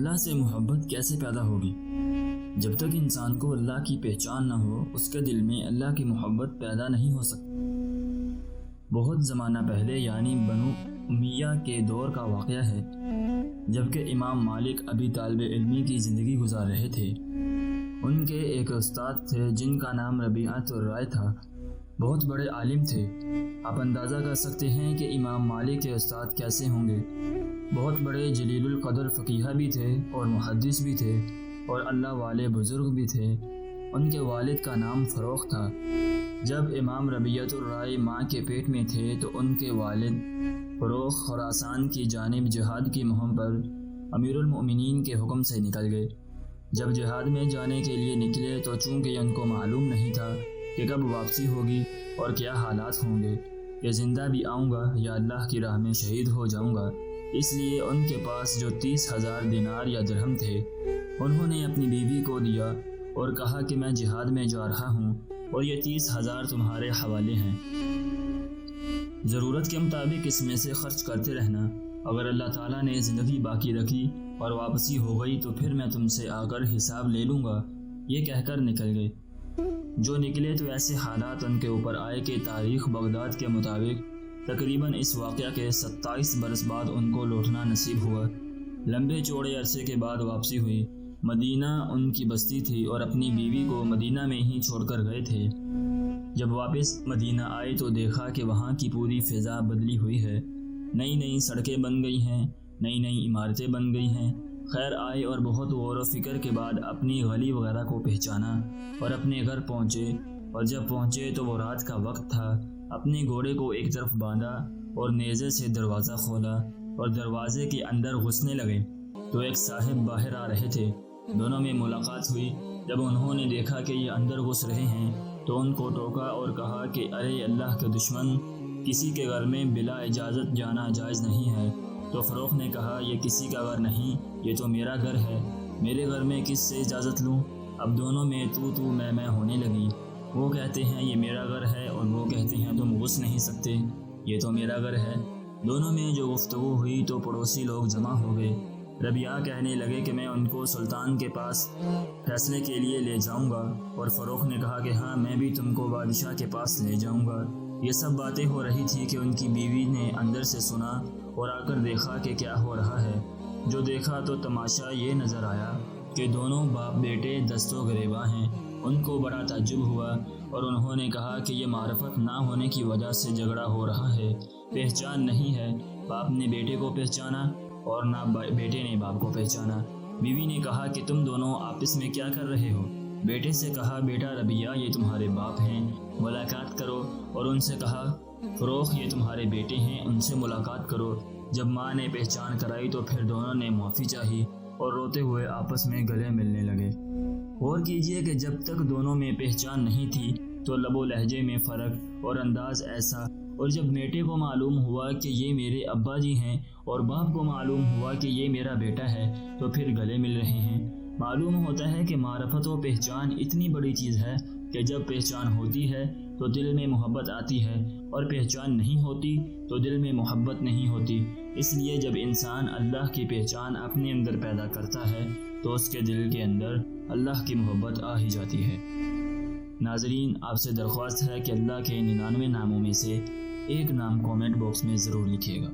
اللہ سے محبت کیسے پیدا ہوگی؟ جب تک انسان کو اللہ کی پہچان نہ ہو اس کے دل میں اللہ کی محبت پیدا نہیں ہو سکتی۔ بہت زمانہ پہلے یعنی بنو امیہ کے دور کا واقعہ ہے، جبکہ امام مالک ابھی طالب علمی کی زندگی گزار رہے تھے۔ ان کے ایک استاد تھے جن کا نام ربیعۃ الرائے تھا، بہت بڑے عالم تھے۔ آپ اندازہ کر سکتے ہیں کہ امام مالک کے استاد کیسے ہوں گے۔ بہت بڑے جلیل القدر فقیہ بھی تھے اور محدث بھی تھے اور اللہ والے بزرگ بھی تھے۔ ان کے والد کا نام فروخ تھا۔ جب امام ربیعۃ الرائے ماں کے پیٹ میں تھے تو ان کے والد فروخ خراسان کی جانب جہاد کی مہم پر امیر المؤمنین کے حکم سے نکل گئے۔ جب جہاد میں جانے کے لیے نکلے تو چونکہ ان کو معلوم نہیں تھا کہ کب واپسی ہوگی اور کیا حالات ہوں گے، کہ زندہ بھی آؤں گا یا اللہ کی راہ میں شہید ہو جاؤں گا، اس لیے ان کے پاس جو 30,000 دینار یا درہم تھے انہوں نے اپنی بیوی کو دیا اور کہا کہ میں جہاد میں جا رہا ہوں اور یہ 30,000 تمہارے حوالے ہیں، ضرورت کے مطابق اس میں سے خرچ کرتے رہنا، اگر اللہ تعالیٰ نے زندگی باقی رکھی اور واپسی ہو گئی تو پھر میں تم سے آ کر حساب لے لوں گا۔ یہ کہہ کر نکل گئے۔ جو نکلے تو ایسے حالات ان کے اوپر آئے کہ تاریخ بغداد کے مطابق تقریباً اس واقعہ کے 27 برس بعد ان کو لوٹنا نصیب ہوا۔ لمبے چوڑے عرصے کے بعد واپسی ہوئی۔ مدینہ ان کی بستی تھی اور اپنی بیوی کو مدینہ میں ہی چھوڑ کر گئے تھے۔ جب واپس مدینہ آئے تو دیکھا کہ وہاں کی پوری فضا بدلی ہوئی ہے، نئی نئی سڑکیں بن گئی ہیں، نئی نئی عمارتیں بن گئی ہیں۔ خیر آئے اور بہت غور و فکر کے بعد اپنی گلی وغیرہ کو پہچانا اور اپنے گھر پہنچے، اور جب پہنچے تو وہ رات کا وقت تھا۔ اپنے گھوڑے کو ایک طرف باندھا اور نیزے سے دروازہ کھولا اور دروازے کے اندر گھسنے لگے تو ایک صاحب باہر آ رہے تھے۔ دونوں میں ملاقات ہوئی۔ جب انہوں نے دیکھا کہ یہ اندر گھس رہے ہیں تو ان کو ٹوکا اور کہا کہ ارے اللہ کے دشمن، کسی کے گھر میں بلا اجازت جانا جائز نہیں ہے۔ تو فروخ نے کہا یہ کسی کا گھر نہیں، یہ تو میرا گھر ہے، میرے گھر میں کس سے اجازت لوں؟ اب دونوں میں تو میں ہونے لگی۔ وہ کہتے ہیں یہ میرا گھر ہے اور وہ کہتے ہیں تم گھس نہیں سکتے، یہ تو میرا گھر ہے۔ دونوں میں جو گفتگو ہوئی تو پڑوسی لوگ جمع ہو گئے۔ ربیعہ کہنے لگے کہ میں ان کو سلطان کے پاس فیصلے کے لیے لے جاؤں گا، اور فروخ نے کہا کہ ہاں میں بھی تم کو بادشاہ کے پاس لے جاؤں گا۔ یہ سب باتیں ہو رہی تھی کہ ان کی بیوی نے اندر سے سنا اور آ کر دیکھا کہ کیا ہو رہا ہے۔ جو دیکھا تو تماشا یہ نظر آیا کہ دونوں باپ بیٹے دست و گریباں ہیں۔ ان کو بڑا تعجب ہوا اور انہوں نے کہا کہ یہ معرفت نہ ہونے کی وجہ سے جھگڑا ہو رہا ہے، پہچان نہیں ہے۔ باپ نے بیٹے کو پہچانا اور نہ بیٹے نے باپ کو پہچانا۔ بیوی نے کہا کہ تم دونوں آپس میں کیا کر رہے ہو؟ بیٹے سے کہا بیٹا ربیعہ یہ تمہارے باپ ہیں، ملاقات کرو، اور ان سے کہا فروخ یہ تمہارے بیٹے ہیں، ان سے ملاقات کرو۔ جب ماں نے پہچان کرائی تو پھر دونوں نے معافی چاہی اور روتے ہوئے آپس میں گلے ملنے لگے۔ غور کیجئے کہ جب تک دونوں میں پہچان نہیں تھی تو لب و لہجے میں فرق اور انداز ایسا، اور جب بیٹے کو معلوم ہوا کہ یہ میرے ابا جی ہیں اور باپ کو معلوم ہوا کہ یہ میرا بیٹا ہے تو پھر گلے مل رہے ہیں۔ معلوم ہوتا ہے کہ معرفت و پہچان اتنی بڑی چیز ہے کہ جب پہچان ہوتی ہے تو دل میں محبت آتی ہے، اور پہچان نہیں ہوتی تو دل میں محبت نہیں ہوتی۔ اس لیے جب انسان اللہ کی پہچان اپنے اندر پیدا کرتا ہے تو اس کے دل کے اندر اللہ کی محبت آ ہی جاتی ہے۔ ناظرین، آپ سے درخواست ہے کہ اللہ کے 99 ناموں میں سے ایک نام کومنٹ باکس میں ضرور لکھیے گا۔